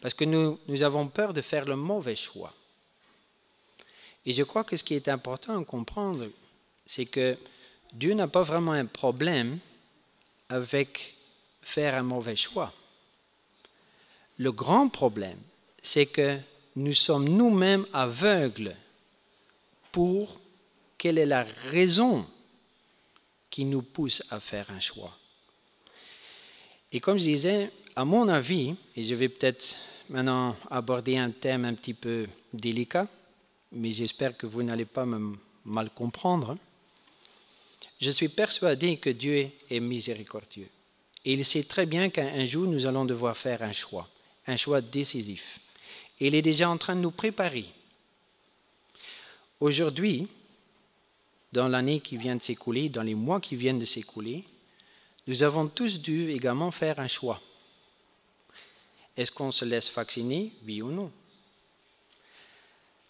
Parce que nous avons peur de faire le mauvais choix. Et je crois que ce qui est important à comprendre, c'est que Dieu n'a pas vraiment un problème avec faire un mauvais choix. Le grand problème, c'est que nous sommes nous-mêmes aveugles pour quelle est la raison qui nous pousse à faire un choix. Et comme je disais, à mon avis, et je vais peut-être maintenant aborder un thème un petit peu délicat, mais j'espère que vous n'allez pas me mal comprendre, je suis persuadé que Dieu est miséricordieux. Et il sait très bien qu'un jour, nous allons devoir faire un choix décisif. Et il est déjà en train de nous préparer. Aujourd'hui, dans l'année qui vient de s'écouler, dans les mois qui viennent de s'écouler, nous avons tous dû également faire un choix. Est-ce qu'on se laisse vacciner, oui ou non?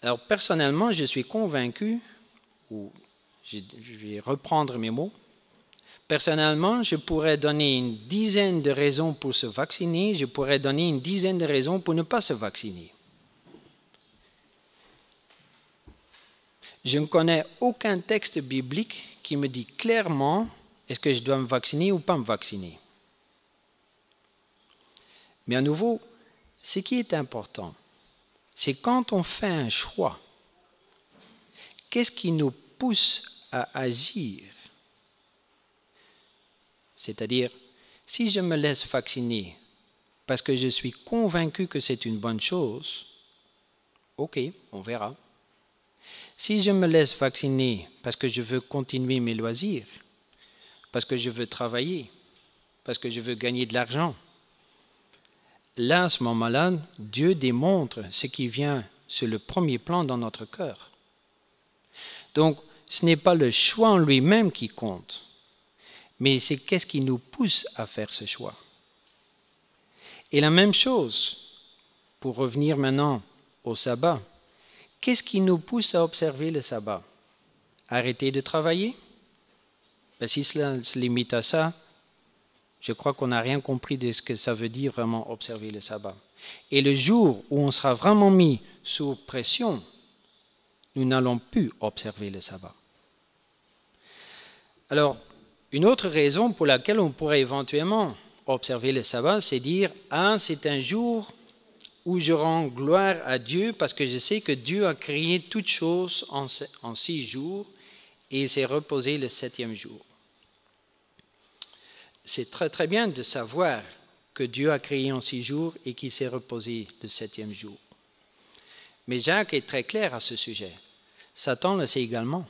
Alors personnellement, je suis convaincu, ou je vais reprendre mes mots, personnellement, je pourrais donner une dizaine de raisons pour se vacciner, je pourrais donner une dizaine de raisons pour ne pas se vacciner. Je ne connais aucun texte biblique qui me dit clairement est-ce que je dois me vacciner ou pas me vacciner. Mais à nouveau, ce qui est important, c'est quand on fait un choix, qu'est-ce qui nous pousse à agir? C'est-à-dire, si je me laisse vacciner parce que je suis convaincu que c'est une bonne chose, ok, on verra. Si je me laisse vacciner parce que je veux continuer mes loisirs, parce que je veux travailler, parce que je veux gagner de l'argent, là, à ce moment-là, Dieu démontre ce qui vient sur le premier plan dans notre cœur. Donc, ce n'est pas le choix en lui-même qui compte, mais c'est qu'est-ce qui nous pousse à faire ce choix. Et la même chose, pour revenir maintenant au sabbat, qu'est-ce qui nous pousse à observer le sabbat? Arrêter de travailler? Ben, si cela se limite à ça, je crois qu'on n'a rien compris de ce que ça veut dire vraiment observer le sabbat. Et le jour où on sera vraiment mis sous pression, nous n'allons plus observer le sabbat. Alors, une autre raison pour laquelle on pourrait éventuellement observer le sabbat, c'est dire « Ah, c'est un jour où je rends gloire à Dieu parce que je sais que Dieu a créé toutes choses en 6 jours et il s'est reposé le 7e jour. » C'est très très bien de savoir que Dieu a créé en 6 jours et qu'il s'est reposé le 7e jour. Mais Jacques est très clair à ce sujet. Satan le sait également.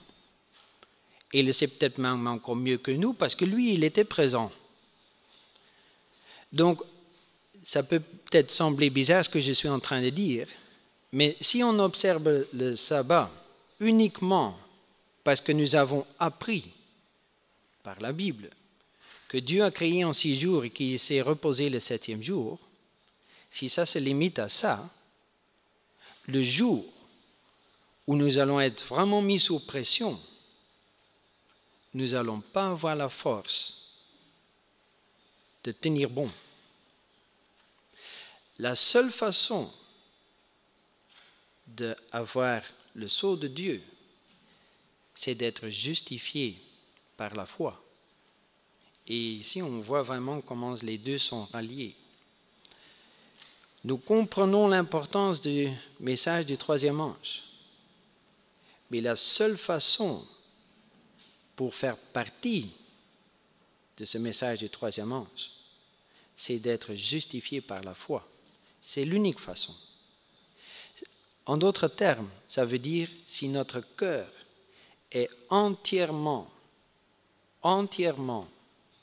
Et il le sait peut-être même encore mieux que nous parce que lui, il était présent. Donc, ça peut peut-être sembler bizarre ce que je suis en train de dire, mais si on observe le sabbat uniquement parce que nous avons appris par la Bible que Dieu a créé en 6 jours et qu'il s'est reposé le 7e jour, si ça se limite à ça, le jour où nous allons être vraiment mis sous pression, nous n'allons pas avoir la force de tenir bon. La seule façon d'avoir le sceau de Dieu, c'est d'être justifié par la foi. Et ici, on voit vraiment comment les deux sont ralliés. Nous comprenons l'importance du message du 3e ange. Mais la seule façon pour faire partie de ce message du 3e ange, c'est d'être justifié par la foi. C'est l'unique façon. En d'autres termes, ça veut dire si notre cœur est entièrement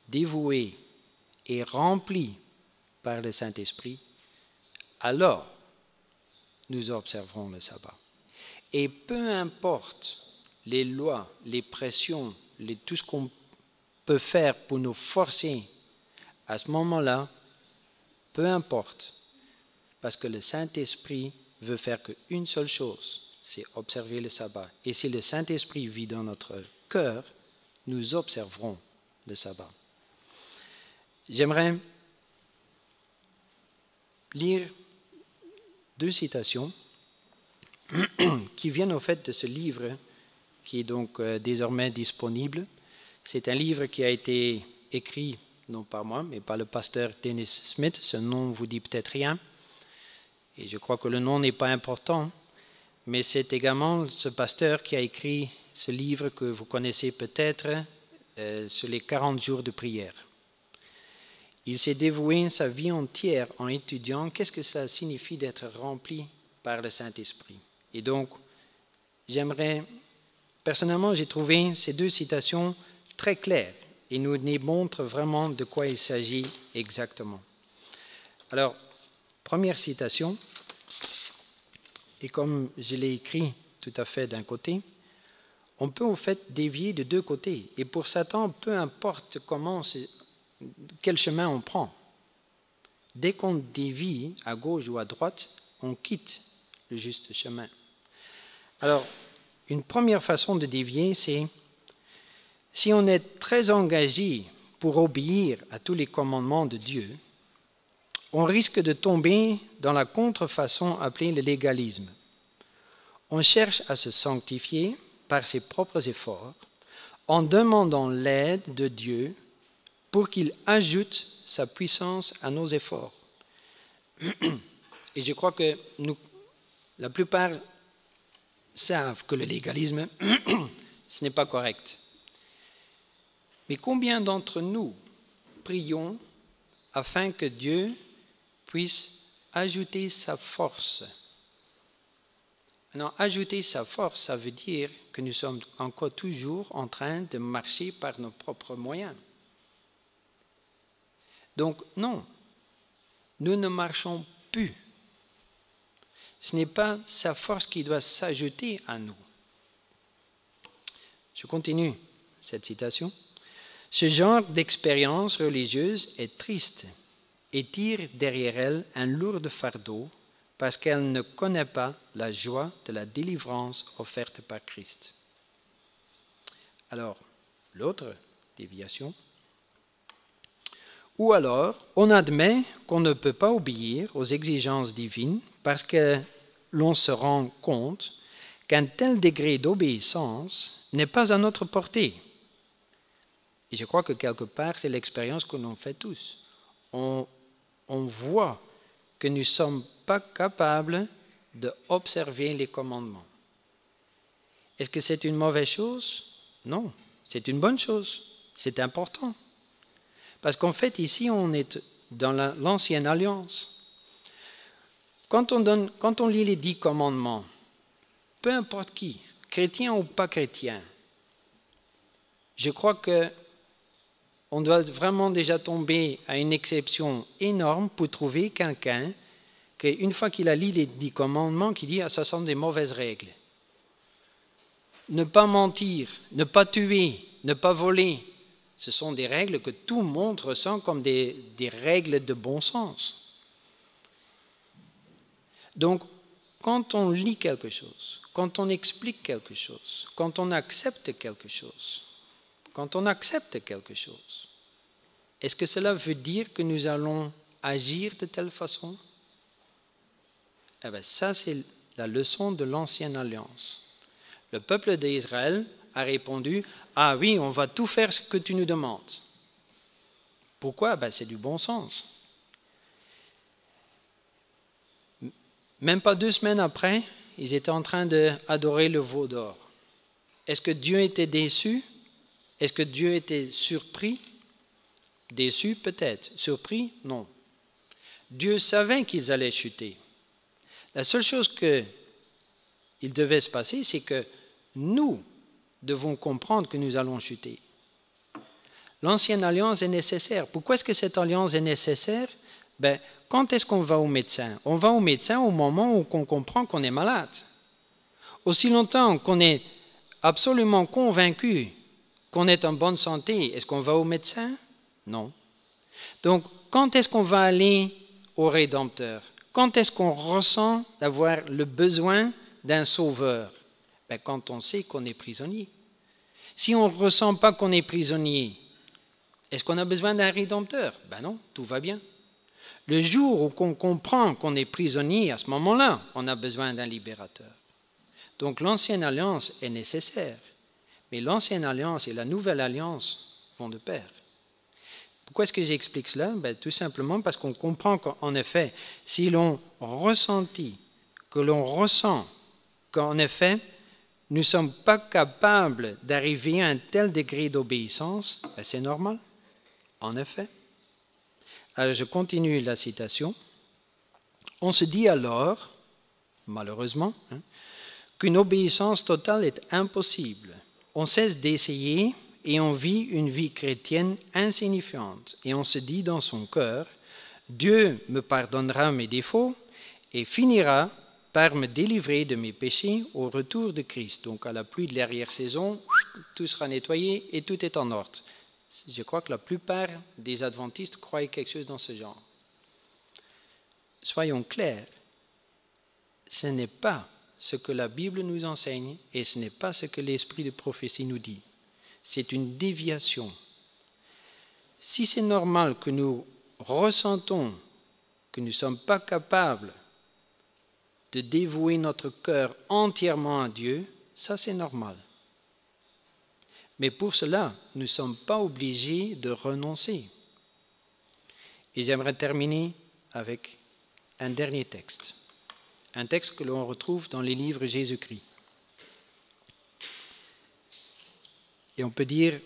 dévoué et rempli par le Saint-Esprit, alors nous observerons le sabbat. Et peu importe les lois, les pressions, tout ce qu'on peut faire pour nous forcer à ce moment-là, peu importe, parce que le Saint-Esprit veut faire qu'une seule chose, c'est observer le sabbat. Et si le Saint-Esprit vit dans notre cœur, nous observerons le sabbat. J'aimerais lire 2 citations qui viennent au fait de ce livre qui est donc désormais disponible. C'est un livre qui a été écrit, non par moi, mais par le pasteur Dennis Smith. Ce nom vous dit peut-être rien. Et je crois que le nom n'est pas important, mais c'est également ce pasteur qui a écrit ce livre que vous connaissez peut-être sur les 40 jours de prière. Il s'est dévoué sa vie entière en étudiant qu'est-ce que ça signifie d'être rempli par le Saint-Esprit. Et donc, personnellement, j'ai trouvé ces deux citations très claires et nous montrent vraiment de quoi il s'agit exactement. Alors, première citation, et comme je l'ai écrit tout à fait d'un côté, on peut en fait dévier de deux côtés. Et pour Satan, peu importe quel chemin on prend, dès qu'on dévie à gauche ou à droite, on quitte le juste chemin. Alors, une première façon de dévier, c'est si on est très engagé pour obéir à tous les commandements de Dieu, on risque de tomber dans la contrefaçon appelée le légalisme. On cherche à se sanctifier par ses propres efforts en demandant l'aide de Dieu pour qu'il ajoute sa puissance à nos efforts. Et je crois que la plupart savent que le légalisme, ce n'est pas correct. Mais combien d'entre nous prions afin que Dieu puisse ajouter sa force? Non, ajouter sa force, ça veut dire que nous sommes encore toujours en train de marcher par nos propres moyens. Donc non, nous ne marchons plus. Ce n'est pas sa force qui doit s'ajouter à nous. Je continue cette citation. Ce genre d'expérience religieuse est triste et tire derrière elle un lourd fardeau parce qu'elle ne connaît pas la joie de la délivrance offerte par Christ. Alors, l'autre déviation. Ou alors, on admet qu'on ne peut pas obéir aux exigences divines parce que l'on se rend compte qu'un tel degré d'obéissance n'est pas à notre portée. Et je crois que quelque part, c'est l'expérience que l'on fait tous. On voit que nous ne sommes pas capables d'observer les commandements. Est-ce que c'est une mauvaise chose? Non, c'est une bonne chose. C'est important. Parce qu'en fait, ici, on est dans l'ancienne alliance. Quand on lit les 10 commandements, peu importe qui, chrétien ou pas chrétien, je crois qu'on doit vraiment déjà tomber à une exception énorme pour trouver quelqu'un qu'une fois qu'il a lu les 10 commandements, qui dit « ah, ça sont des mauvaises règles ». Ne pas mentir, ne pas tuer, ne pas voler, ce sont des règles que tout le monde ressent comme des règles de bon sens. Donc, quand on lit quelque chose, quand on explique quelque chose, quand on accepte quelque chose, est-ce que cela veut dire que nous allons agir de telle façon? Eh bien, ça, c'est la leçon de l'ancienne alliance. Le peuple d'Israël a répondu « Ah oui, on va tout faire ce que tu nous demandes. » Pourquoi? Ben, c'est du bon sens. Même pas 2 semaines après, ils étaient en train d'adorer le veau d'or. Est-ce que Dieu était déçu? Est-ce que Dieu était surpris? Déçu peut-être. Surpris? Non. Dieu savait qu'ils allaient chuter. La seule chose qu'il devait se passer, c'est que nous devons comprendre que nous allons chuter. L'ancienne alliance est nécessaire. Pourquoi est-ce que cette alliance est nécessaire? Ben, quand est-ce qu'on va au médecin? On va au médecin au moment où on comprend qu'on est malade. Aussi longtemps qu'on est absolument convaincu qu'on est en bonne santé, est-ce qu'on va au médecin? Non. Donc, quand est-ce qu'on va aller au Rédempteur? Quand est-ce qu'on ressent d'avoir le besoin d'un sauveur? Ben, quand on sait qu'on est prisonnier. Si on ne ressent pas qu'on est prisonnier, est-ce qu'on a besoin d'un Rédempteur? Ben non, tout va bien. Le jour où on comprend qu'on est prisonnier, à ce moment-là, on a besoin d'un libérateur. Donc l'ancienne alliance est nécessaire, mais l'ancienne alliance et la nouvelle alliance vont de pair. Pourquoi est-ce que j'explique cela? Ben, tout simplement parce qu'on comprend qu'en effet, si l'on ressentit, que l'on ressent qu'en effet, nous ne sommes pas capables d'arriver à un tel degré d'obéissance, ben c'est normal, en effet. Alors je continue la citation. On se dit alors, malheureusement, qu'une obéissance totale est impossible. On cesse d'essayer et on vit une vie chrétienne insignifiante. Et on se dit dans son cœur, Dieu me pardonnera mes défauts et finira par me délivrer de mes péchés au retour de Christ. Donc à la pluie de l'arrière-saison, tout sera nettoyé et tout est en ordre. Je crois que la plupart des adventistes croient quelque chose dans ce genre. Soyons clairs, ce n'est pas ce que la Bible nous enseigne et ce n'est pas ce que l'esprit de prophétie nous dit. C'est une déviation. Si c'est normal que nous ressentons que nous ne sommes pas capables de dévouer notre cœur entièrement à Dieu, ça c'est normal. Mais pour cela, nous ne sommes pas obligés de renoncer. Et j'aimerais terminer avec un dernier texte. Un texte que l'on retrouve dans les livres Jésus-Christ. Et on peut dire,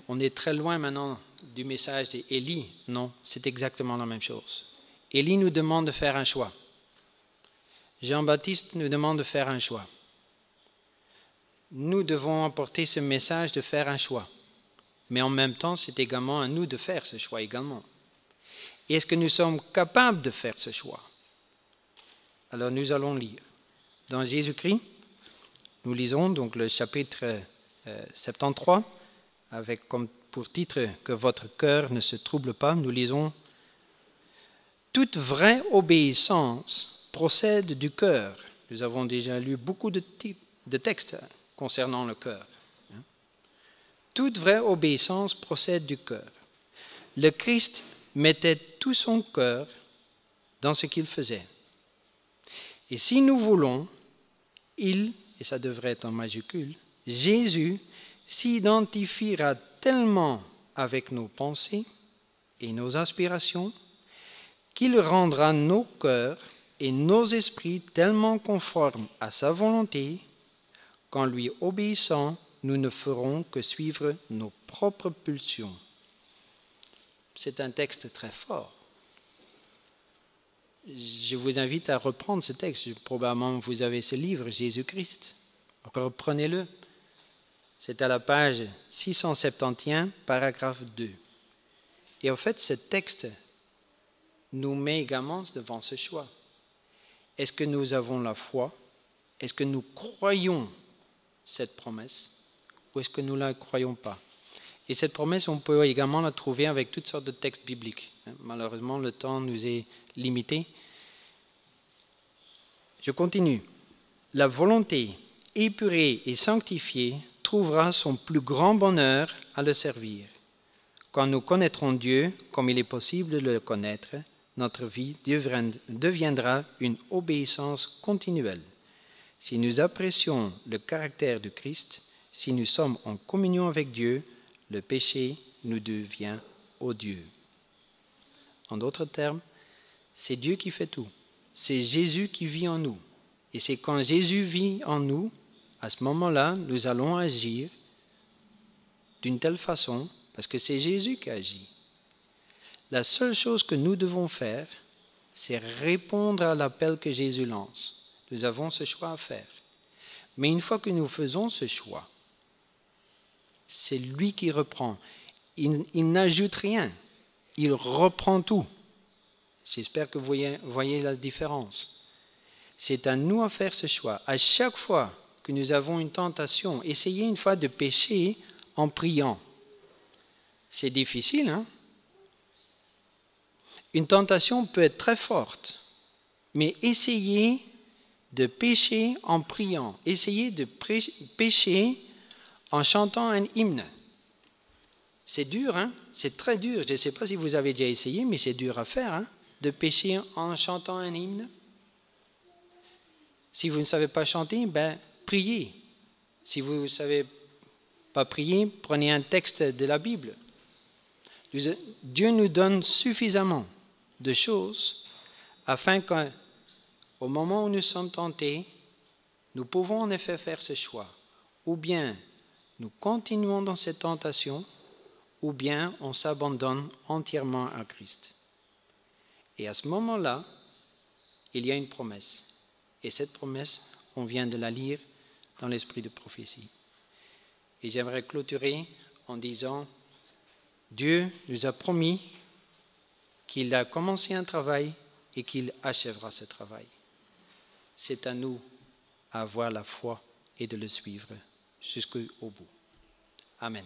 on est très loin maintenant du message d'Élie. Non, c'est exactement la même chose. Élie nous demande de faire un choix. Jean-Baptiste nous demande de faire un choix. Nous devons apporter ce message de faire un choix. Mais en même temps, c'est également à nous de faire ce choix également. Et est-ce que nous sommes capables de faire ce choix? Alors nous allons lire. Dans Jésus-Christ, nous lisons donc le chapitre 73, avec comme pour titre « Que votre cœur ne se trouble pas », nous lisons « Toute vraie obéissance procède du cœur ». Nous avons déjà lu beaucoup de textes concernant le cœur. Toute vraie obéissance procède du cœur. Le Christ mettait tout son cœur dans ce qu'il faisait. Et si nous voulons, il, et ça devrait être en majuscule, Jésus s'identifiera tellement avec nos pensées et nos aspirations qu'il rendra nos cœurs et nos esprits tellement conformes à sa volonté qu'en lui obéissant, nous ne ferons que suivre nos propres pulsions. C'est un texte très fort. Je vous invite à reprendre ce texte. Probablement vous avez ce livre, Jésus-Christ. Reprenez-le. C'est à la page 671, paragraphe 2. Et en fait, ce texte nous met également devant ce choix. Est-ce que nous avons la foi? Est-ce que nous croyons cette promesse? Ou est-ce que nous ne la croyons pas? Et cette promesse, on peut également la trouver avec toutes sortes de textes bibliques. Malheureusement, le temps nous est limité. Je continue. La volonté épurée et sanctifiée trouvera son plus grand bonheur à le servir. Quand nous connaîtrons Dieu comme il est possible de le connaître, notre vie deviendra une obéissance continuelle. Si nous apprécions le caractère de Christ, si nous sommes en communion avec Dieu, le péché nous devient odieux. En d'autres termes, c'est Dieu qui fait tout. C'est Jésus qui vit en nous. Et c'est quand Jésus vit en nous, à ce moment-là, nous allons agir d'une telle façon, parce que c'est Jésus qui agit. La seule chose que nous devons faire, c'est répondre à l'appel que Jésus lance. Nous avons ce choix à faire. Mais une fois que nous faisons ce choix, c'est lui qui reprend. Il n'ajoute rien. Il reprend tout. J'espère que vous voyez la différence. C'est à nous à faire ce choix. À chaque fois que nous avons une tentation, essayez une fois de pécher en priant. C'est difficile, hein? Une tentation peut être très forte, mais essayez de pécher en priant. Essayez de pécher en chantant un hymne. C'est dur, hein? C'est très dur. Je ne sais pas si vous avez déjà essayé, mais c'est dur à faire, hein? De pécher en chantant un hymne. Si vous ne savez pas chanter, priez. Si vous ne savez pas prier, prenez un texte de la Bible. Dieu nous donne suffisamment de choses afin qu'au moment où nous sommes tentés, nous pouvons en effet faire ce choix. Ou bien nous continuons dans cette tentation, ou bien on s'abandonne entièrement à Christ. Et à ce moment-là, il y a une promesse. Et cette promesse, on vient de la lire dans l'esprit de prophétie. Et j'aimerais clôturer en disant, Dieu nous a promis qu'il a commencé un travail et qu'il achèvera ce travail. C'est à nous d'avoir la foi et de le suivre jusqu'au bout. Amen.